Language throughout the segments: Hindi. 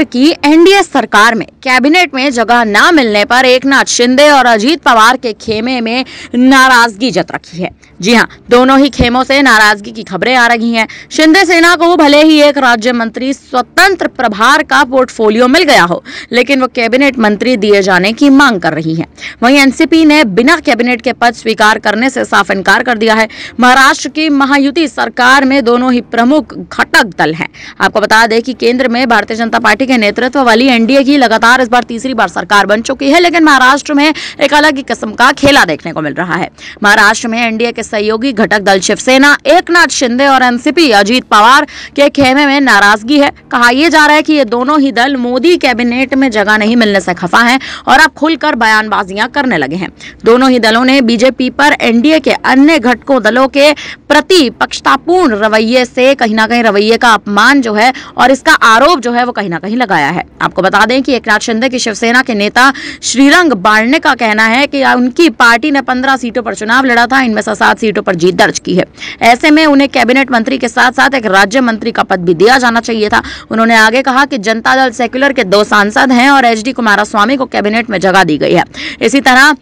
की एनडीए सरकार में कैबिनेट में जगह न मिलने पर एकनाथ शिंदे और अजीत पवार के खेमे में नाराजगी जत रखी है। जी हां, दोनों ही खेमों से नाराजगी की खबरें आ रही हैं। शिंदे सेना को भले ही एक राज्य मंत्री स्वतंत्र प्रभार का पोर्टफोलियो मिल गया हो, लेकिन वो कैबिनेट मंत्री दिए जाने की मांग कर रही है। वहीं एनसीपी ने बिना कैबिनेट के पद स्वीकार करने से साफ इनकार कर दिया है। महाराष्ट्र की महायुति सरकार में दोनों ही प्रमुख घटक दल हैं। आपको बता दें कि केंद्र में भारतीय जनता पार्टी के नेतृत्व वाली एनडीए की लगातार इस बार तीसरी बार सरकार बन चुकी है, लेकिन महाराष्ट्र में एक अलग ही किस्म का खेला देखने को मिल रहा है। महाराष्ट्र में एनडीए के सहयोगी घटक दल शिवसेना, एकनाथ शिंदे और एनसीपी अजीत पवार के खेमे में नाराजगी है। कहा यह जा रहा है कि ये दोनों ही दल मोदी कैबिनेट में जगह नहीं मिलने से खफा हैं और अब खुलकर बयानबाजियां करने लगे हैं। दोनों ही दलों ने बीजेपी पर एनडीए के अन्य घटकों दलों के प्रति पक्षतापूर्ण रवैये से कहीं ना कहीं रवैये का अपमान जो है और इसका आरोप जो है वो कहीं ना कहीं लगाया है। आपको बता दें कि एकनाथ शिंदे की शिवसेना के नेता श्रीरंग बारने का कहना है कि उनकी पार्टी ने 15 सीटों पर चुनाव लड़ा था, इनमें से 7 सीटों पर जीत दर्ज की है। ऐसे में उन्हें कैबिनेट मंत्री के साथ साथ एक राज्य मंत्री का पद भी दिया जाना चाहिए था। उन्होंने आगे कहा कि जनता दल सेक्युलर के 2 सांसद हैं और एचडी कुमारस्वामी को कैबिनेट में जगह दी गई है। इसी तरह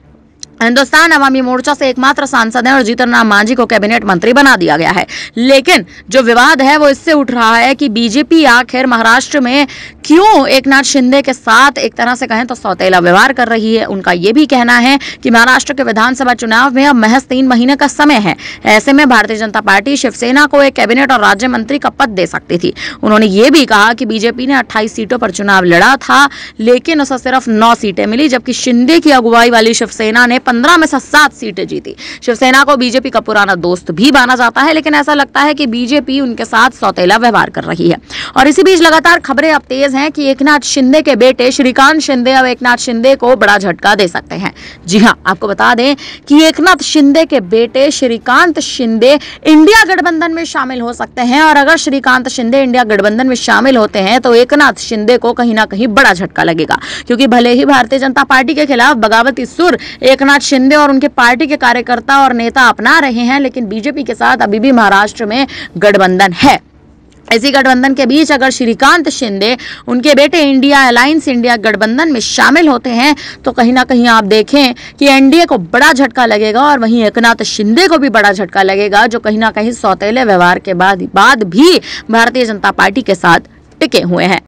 हिंदुस्तान अवामी मोर्चा से एकमात्र सांसद हैं और जीतन राम मांझी को कैबिनेट मंत्री बना दिया गया है। लेकिन जो विवाद है वो इससे उठ रहा है कि बीजेपी आखिर महाराष्ट्र में क्यों एकनाथ शिंदे के साथ एक तरह से कहें तो सौतेला व्यवहार कर रही है। उनका यह भी कहना है कि महाराष्ट्र के विधानसभा चुनाव में अब महज 3 महीने का समय है। ऐसे में भारतीय जनता पार्टी शिवसेना को एक कैबिनेट और राज्य मंत्री का पद दे सकती थी। उन्होंने ये भी कहा कि बीजेपी ने 28 सीटों पर चुनाव लड़ा था, लेकिन उसे सिर्फ 9 सीटें मिली, जबकि शिंदे की अगुवाई वाली शिवसेना ने 15 में से 7 सीटें जीती। शिवसेना को बीजेपी का पुराना दोस्त भी माना जाता है, लेकिन ऐसा लगता है कि बीजेपी उनके साथ सौतेला व्यवहार कर रही है। और इसी बीच लगातार खबरें अब तेज हैं कि एकनाथ शिंदे के बेटे श्रीकांत शिंदे अब एकनाथ शिंदे को बड़ा झटका दे सकते हैं। जी हां, आपको बता दें कि एकनाथ शिंदे के बेटे श्रीकांत शिंदे इंडिया गठबंधन में शामिल हो सकते हैं और अगर श्रीकांत शिंदे इंडिया गठबंधन में शामिल होते हैं तो एकनाथ शिंदे को कहीं ना कहीं बड़ा झटका लगेगा, क्योंकि भले ही भारतीय जनता पार्टी के खिलाफ बगावती सुर एकनाथ शिंदे और उनके पार्टी के कार्यकर्ता और नेता अपना रहे हैं, लेकिन बीजेपी के साथ अभी भी महाराष्ट्र में गठबंधन है। इसी गठबंधन के बीच अगर श्रीकांत शिंदे उनके बेटे इंडिया अलायंस इंडिया गठबंधन में शामिल होते हैं तो कहीं ना कहीं आप देखें कि एनडीए को बड़ा झटका लगेगा और वहीं एकनाथ शिंदे को भी बड़ा झटका लगेगा, जो कहीं ना कहीं सौतेले व्यवहार के बाद भी भारतीय जनता पार्टी के साथ टिके हुए हैं।